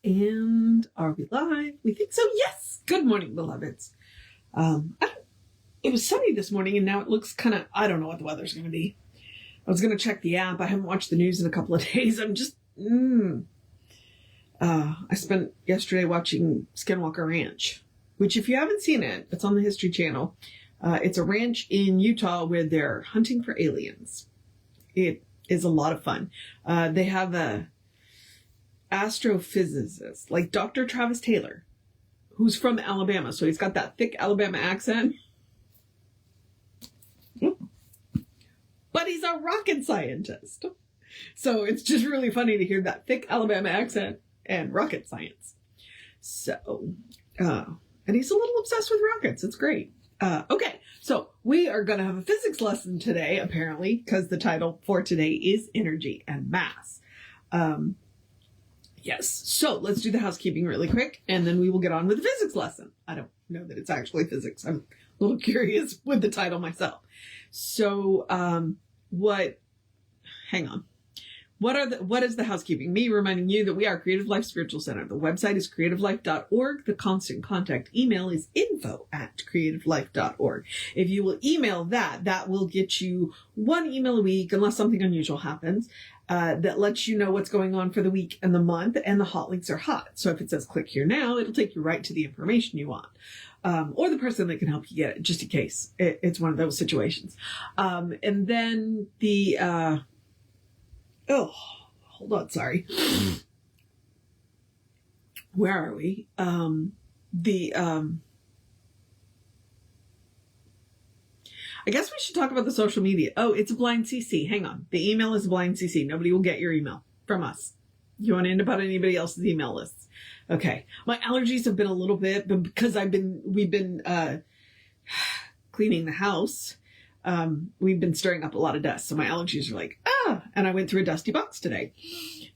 And are we live? We think so. Yes. Good morning, beloveds. It was sunny this morning, and now it looks kind of, I don't know what the weather's going to be. I was going to check the app. I haven't watched the news in a couple of days. I'm just, I spent yesterday watching Skinwalker Ranch, which if you haven't seen it, it's on the History Channel. It's a ranch in Utah where they're hunting for aliens. It is a lot of fun. They have a astrophysicist, like Dr. Travis Taylor, who's from Alabama. So he's got that thick Alabama accent. But he's a rocket scientist. So it's just really funny to hear that thick Alabama accent and rocket science. So, and he's a little obsessed with rockets. It's great. Okay, so we are going to have a physics lesson today, apparently, because the title for today is Energy and Mass. Yes, so let's do the housekeeping really quick, and then we will get on with the physics lesson. I don't know that it's actually physics. I'm a little curious with the title myself. So, hang on. What is the housekeeping? Me reminding you that we are Creative Life Spiritual Center. The website is creativelife.org. The constant contact email is info@creativelife.org. If you will email that will get you one email a week, unless something unusual happens, that lets you know what's going on for the week and the month, and the hot links are hot. So if it says click here now, it'll take you right to the information you want. Or the person that can help you get it, just in case it's one of those situations. And then the, hold on, sorry. Where are we? I guess we should talk about the social media. Oh, it's a blind CC. Hang on. The email is a blind CC. Nobody will get your email from us. You want to end up on anybody else's email lists. Okay. My allergies have been a little bit, but because we've been cleaning the house. We've been stirring up a lot of dust. So my allergies are like, and I went through a dusty box today.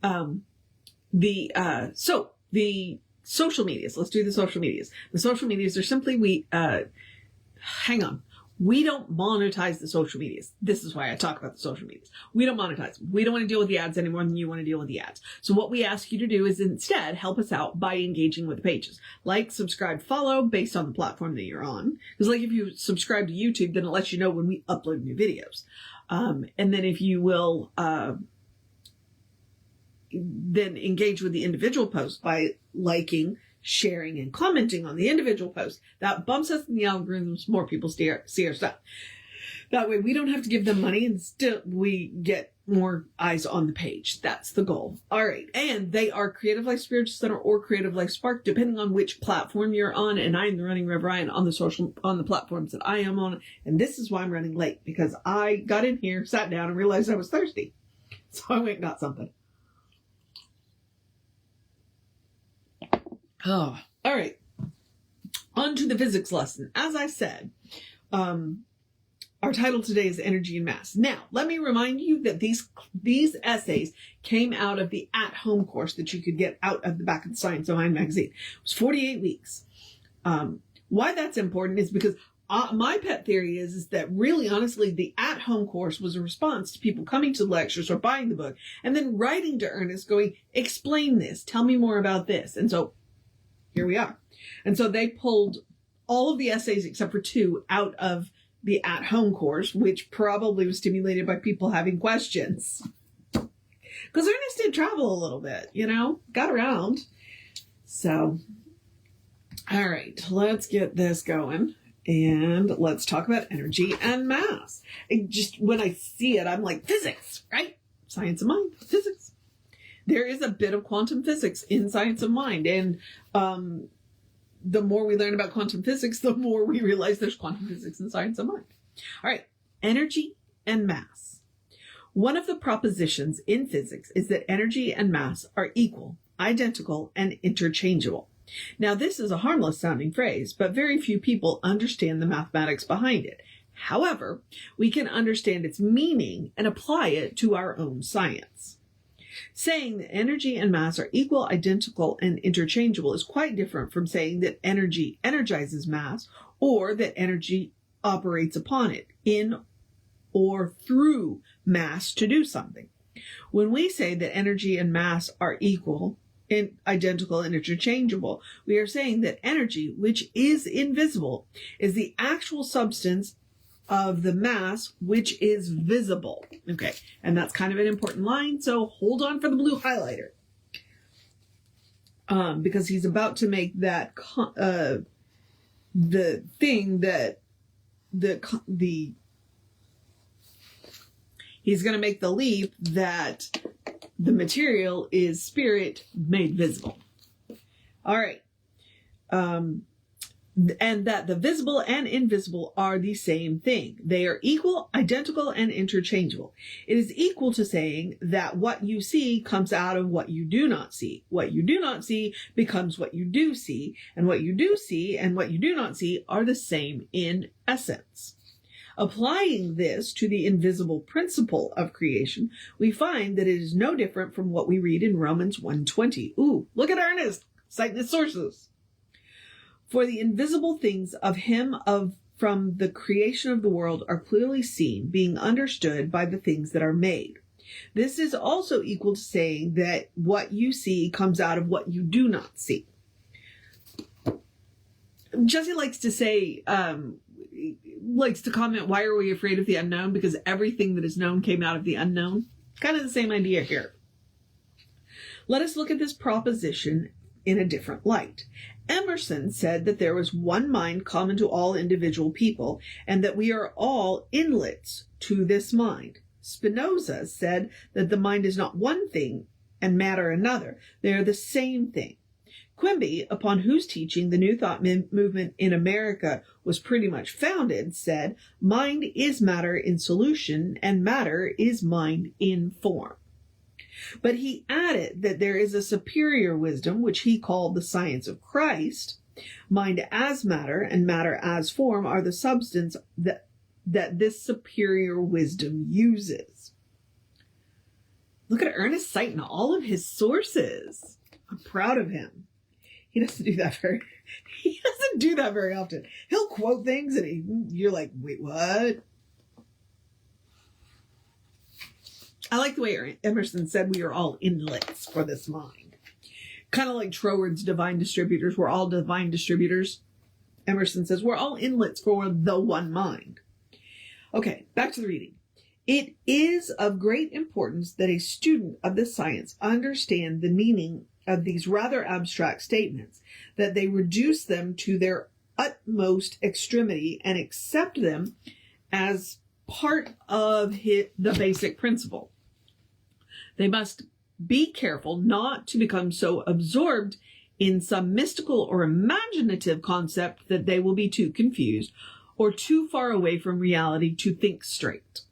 So the social medias, let's do the social medias. The social medias are simply, hang on. We don't monetize the social medias. This is why I talk about the social medias. We don't monetize. We don't want to deal with the ads any more than you want to deal with the ads. So what we ask you to do is instead help us out by engaging with the pages. Like, subscribe, follow based on the platform that you're on. Because like if you subscribe to YouTube, then it lets you know when we upload new videos. And then if you will, then engage with the individual posts by liking, sharing, and commenting on the individual post. That bumps us in the algorithms. More people see our stuff. That way we don't have to give them money, and still we get more eyes on the page. That's the goal. All right. And they are Creative Life Spiritual Center or Creative Life Spark, depending on which platform you're on. And I am the running Rev Ryan on the platforms that I am on. And this is why I'm running late, because I got in here, sat down, and realized I was thirsty. So I went and got something. Oh, all right. On to the physics lesson. As I said, our title today is Energy and Mass. Now, let me remind you that these essays came out of the at-home course that you could get out of the back of the Science of Mind magazine. It was 48 weeks. Why that's important is because my pet theory is that really, honestly, the at-home course was a response to people coming to the lectures or buying the book and then writing to Ernest going, explain this, tell me more about this. And so here we are. And so they pulled all of the essays except for 2 out of the at-home course, which probably was stimulated by people having questions. Because Ernest did travel a little bit, got around. So, all right, let's get this going. And let's talk about energy and mass. When I see it, I'm like, physics, right? Science of mind, physics. There is a bit of quantum physics in Science of Mind. And the more we learn about quantum physics, the more we realize there's quantum physics in Science of Mind. All right, energy and mass. One of the propositions in physics is that energy and mass are equal, identical, and interchangeable. Now, this is a harmless sounding phrase, but very few people understand the mathematics behind it. However, we can understand its meaning and apply it to our own science. Saying that energy and mass are equal, identical, and interchangeable is quite different from saying that energy energizes mass or that energy operates upon it in or through mass to do something. When we say that energy and mass are equal, identical and interchangeable. We are saying that energy, which is invisible, is the actual substance of the mass, which is visible. Okay, and that's kind of an important line, so hold on for the blue highlighter. Because he's about to make that the thing that he's going to make the leap that the material is spirit made visible. All right. And that the visible and invisible are the same thing. They are equal, identical, and interchangeable. It is equal to saying that what you see comes out of what you do not see. What you do not see becomes what you do see, and what you do see and what you do not see are the same in essence. Applying this to the invisible principle of creation, we find that it is no different from what we read in Romans 1:20. Ooh, look at Ernest, citing his sources. For the invisible things of him from the creation of the world are clearly seen, being understood by the things that are made. This is also equal to saying that what you see comes out of what you do not see. Jesse likes to say, likes to comment, why are we afraid of the unknown? Because everything that is known came out of the unknown. Kind of the same idea here. Let us look at this proposition in a different light. Emerson said that there was one mind common to all individual people, and that we are all inlets to this mind. Spinoza said that the mind is not one thing and matter another. They are the same thing. Quimby, upon whose teaching the New Thought movement in America was pretty much founded, said, mind is matter in solution, and matter is mind in form. But he added that there is a superior wisdom, which he called the science of Christ. Mind as matter and matter as form are the substance that this superior wisdom uses. Look at Ernest citing all of his sources. I'm proud of him. He doesn't do that very often. He'll quote things and you're like, wait, what? I like the way Emerson said we are all inlets for this mind. Kind of like Troward's divine distributors. We're all divine distributors. Emerson says we're all inlets for the one mind. Okay, back to the reading. It is of great importance that a student of this science understand the meaning of these rather abstract statements, that they reduce them to their utmost extremity and accept them as part of the basic principle. They must be careful not to become so absorbed in some mystical or imaginative concept that they will be too confused or too far away from reality to think straight.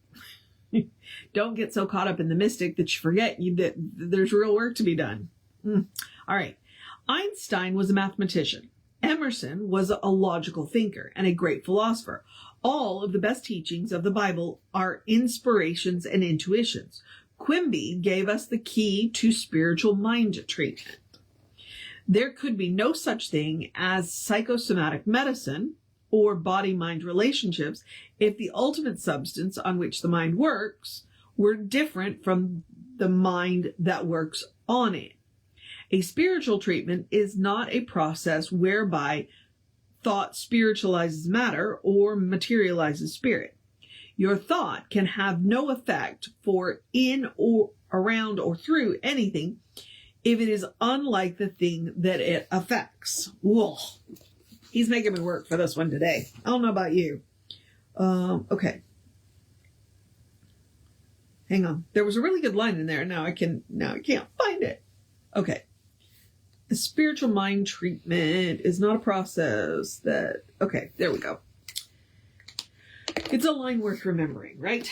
Don't get so caught up in the mystic that you forget that there's real work to be done. All right. Einstein was a mathematician. Emerson was a logical thinker and a great philosopher. All of the best teachings of the Bible are inspirations and intuitions. Quimby gave us the key to spiritual mind treatment. There could be no such thing as psychosomatic medicine or body-mind relationships if the ultimate substance on which the mind works were different from the mind that works on it. A spiritual treatment is not a process whereby thought spiritualizes matter or materializes spirit. Your thought can have no effect for in or around or through anything if it is unlike the thing that it affects. Whoa. He's making me work for this one today. I don't know about you. Okay. Hang on. There was a really good line in there. Now I can't find it. Okay. The spiritual mind treatment is not a process that... Okay, there we go. It's a line worth remembering, right?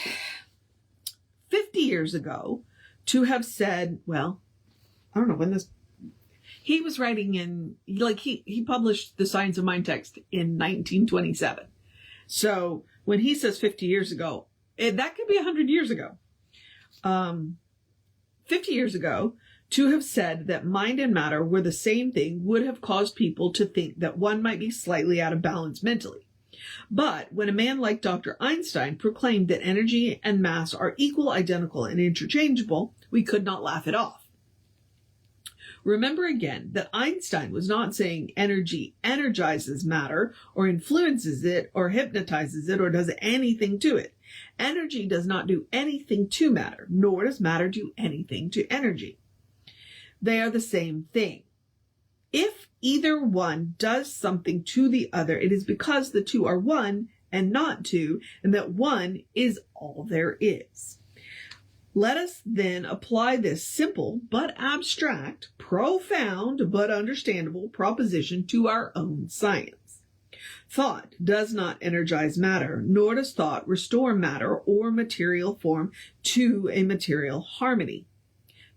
50 years ago, to have said, well, I don't know when this... He was writing in, like, he published The Science of Mind text in 1927. So when he says 50 years ago, that could be 100 years ago. 50 years ago, to have said that mind and matter were the same thing would have caused people to think that one might be slightly out of balance mentally. But when a man like Dr. Einstein proclaimed that energy and mass are equal, identical, and interchangeable, we could not laugh it off. Remember again that Einstein was not saying energy energizes matter or influences it or hypnotizes it or does anything to it. Energy does not do anything to matter, nor does matter do anything to energy. They are the same thing. If either one does something to the other, it is because the two are one and not two, and that one is all there is. Let us then apply this simple but abstract, profound but understandable proposition to our own science. Thought does not energize matter, nor does thought restore matter or material form to a material harmony.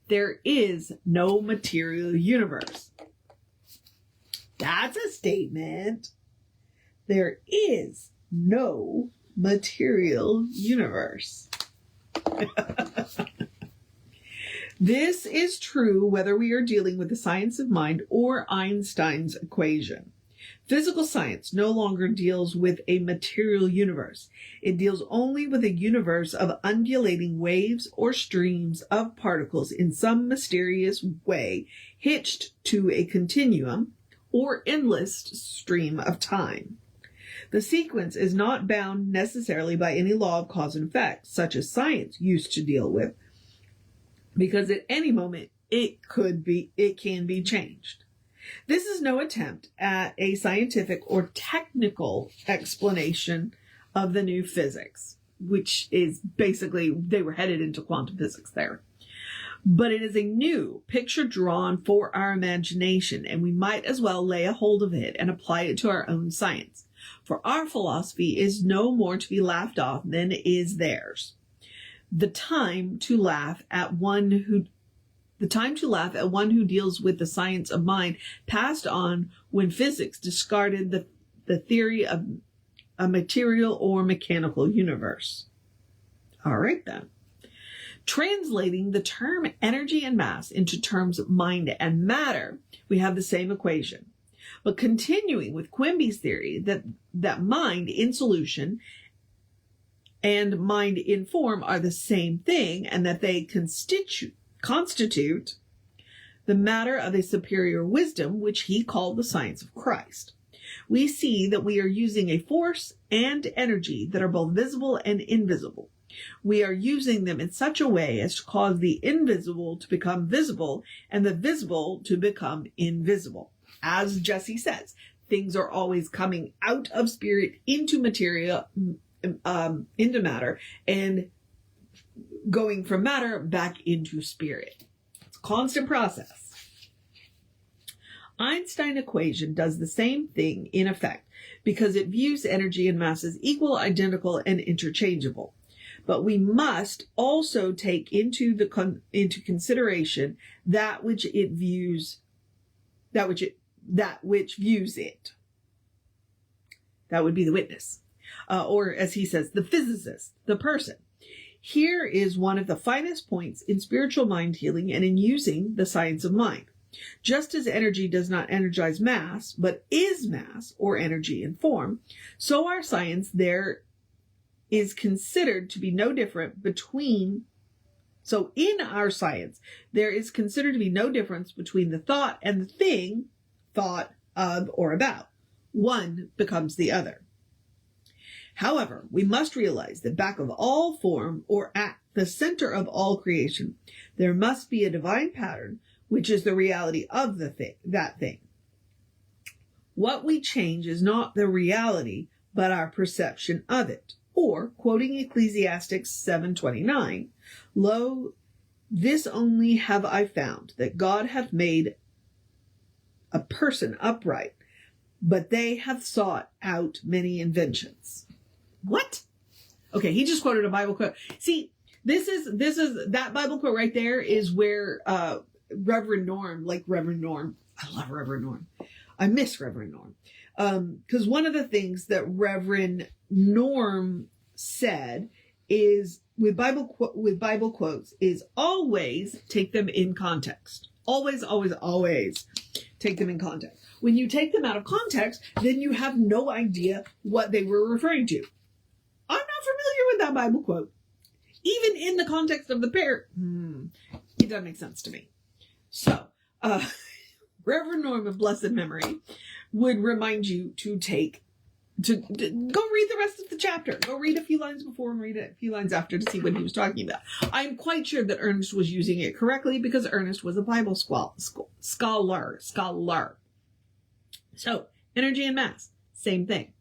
There is no material universe. That's a statement. There is no material universe. This is true whether we are dealing with the science of mind or Einstein's equation. Physical science no longer deals with a material universe. It deals only with a universe of undulating waves or streams of particles in some mysterious way hitched to a continuum or endless stream of time. The sequence is not bound necessarily by any law of cause and effect, such as science used to deal with, because at any moment it can be changed. This is no attempt at a scientific or technical explanation of the new physics, which is basically, they were headed into quantum physics there. But it is a new picture drawn for our imagination, and we might as well lay a hold of it and apply it to our own science. For our philosophy is no more to be laughed off than is theirs. The time to laugh at one who deals with the science of mind passed on when physics discarded the theory of a material or mechanical universe. All right then. Translating the term energy and mass into terms of mind and matter, we have the same equation. But continuing with Quimby's theory that mind in solution and mind in form are the same thing, and that they constitute the matter of a superior wisdom, which he called the science of Christ. We see that we are using a force and energy that are both visible and invisible. We are using them in such a way as to cause the invisible to become visible and the visible to become invisible. As Jesse says, things are always coming out of spirit into material, into matter, and going from matter back into spirit. It's a constant process. Einstein equation does the same thing in effect because it views energy and mass as equal, identical, and interchangeable. But we must also take into consideration that which views it. That would be the witness. Or as he says, the physicist, the person. Here is one of the finest points in spiritual mind healing and in using the science of mind. Just as energy does not energize mass, but is mass or energy in form, so our science there is considered to be no different so in our science, there is considered to be no difference between the thought and the thing thought of or about. One becomes the other. However, we must realize that back of all form, or at the center of all creation, there must be a divine pattern, which is the reality of that thing. What we change is not the reality, but our perception of it. Or, quoting Ecclesiastes 7:29, "Lo, this only have I found, that God hath made a person upright, but they have sought out many inventions." What? Okay, he just quoted a Bible quote. See, this is that Bible quote right there is where Reverend Norm, I love Reverend Norm. I miss Reverend Norm. Because one of the things that Reverend Norm said is with Bible quotes is always take them in context. Always, always, always take them in context. When you take them out of context, then you have no idea what they were referring to. I'm not familiar with that Bible quote. Even in the context of the pair, it doesn't make sense to me. So, Reverend Norm of blessed memory would remind you to go read the rest of the chapter. Go read a few lines before and read a few lines after to see what he was talking about. I'm quite sure that Ernest was using it correctly because Ernest was a Bible scholar. So, energy and mass, same thing.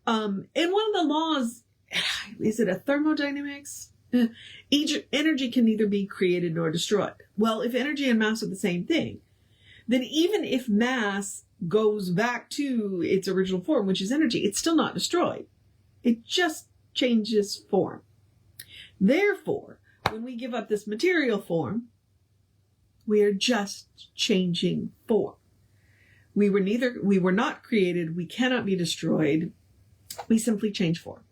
And one of the laws, is it a thermodynamics? Each energy can neither be created nor destroyed. Well, if energy and mass are the same thing, then even if mass goes back to its original form, which is energy, it's still not destroyed. It just changes form. Therefore, when we give up this material form, we are just changing form. We were not created, we cannot be destroyed, we simply change form.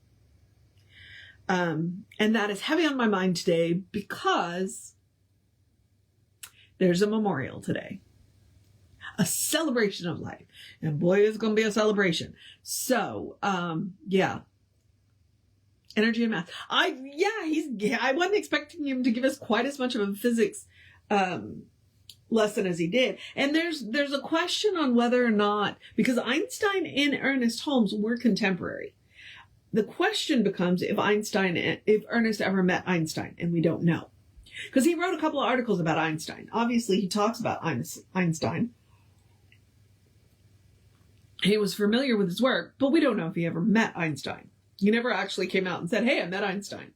And that is heavy on my mind today because there's a memorial today. A celebration of life. And boy, it's going to be a celebration. So, yeah. Energy and math. I wasn't expecting him to give us quite as much of a physics lesson as he did. And there's a question on whether or not, because Einstein and Ernest Holmes were contemporary. The question becomes if Ernest ever met Einstein, and we don't know. Because he wrote a couple of articles about Einstein. Obviously, he talks about Einstein. He was familiar with his work, but we don't know if he ever met Einstein. He never actually came out and said, hey, I met Einstein.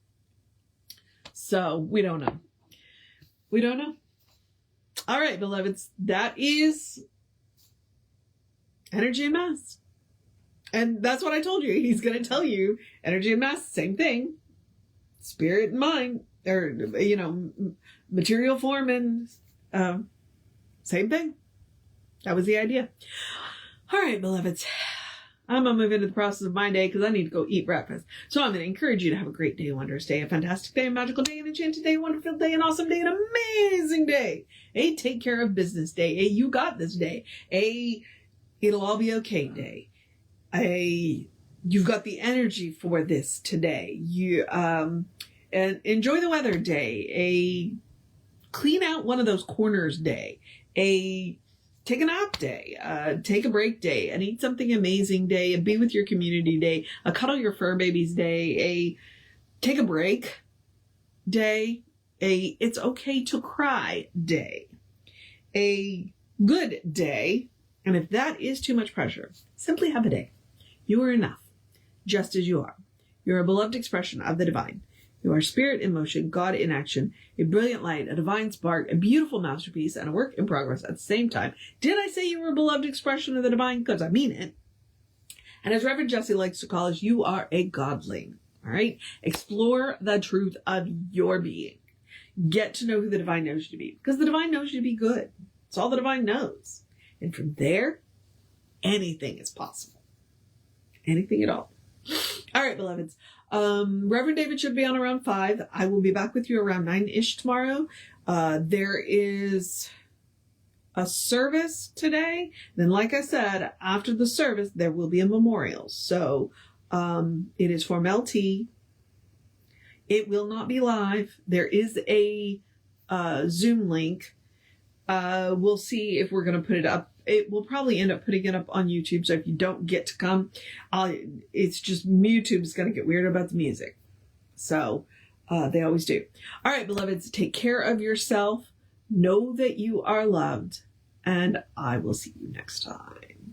So we don't know. We don't know. All right, beloveds, that is energy and mass. And that's what I told you. He's going to tell you energy and mass, same thing. Spirit and mind, or, material form and same thing. That was the idea. All right, beloveds, I'm going to move into the process of my day because I need to go eat breakfast. So I'm going to encourage you to have a great day, a wondrous day, a fantastic day, a magical day, an enchanted day, a wonderful day, an awesome day, an amazing day. A take care of business day. A you got this day. A it'll all be okay day. A you've got the energy for this today. You and enjoy the weather day. A clean out one of those corners day. A take a nap day, take a break day, and eat something amazing day, a be with your community day, a cuddle your fur babies day, a take a break day, a it's okay to cry day, a good day, and if that is too much pressure, simply have a day. You are enough, just as you are. You're a beloved expression of the divine. You are spirit in motion, God in action, a brilliant light, a divine spark, a beautiful masterpiece, and a work in progress at the same time. Did I say you were a beloved expression of the divine? Because I mean it. And as Reverend Jesse likes to call us, you are a godling. All right? Explore the truth of your being. Get to know who the divine knows you to be. Because the divine knows you to be good. It's all the divine knows. And from there, anything is possible. Anything at all. All right, beloveds. Reverend David should be on around 5. I will be back with you around 9-ish tomorrow. There is a service today. Then, like I said, after the service, there will be a memorial. So, it is for Mel T. It will not be live. There is a Zoom link. We'll see if we're going to put it up. It will probably end up putting it up on YouTube. So if you don't get to come, it's just YouTube's going to get weird about the music. So they always do. All right, beloveds, take care of yourself. Know that you are loved. And I will see you next time.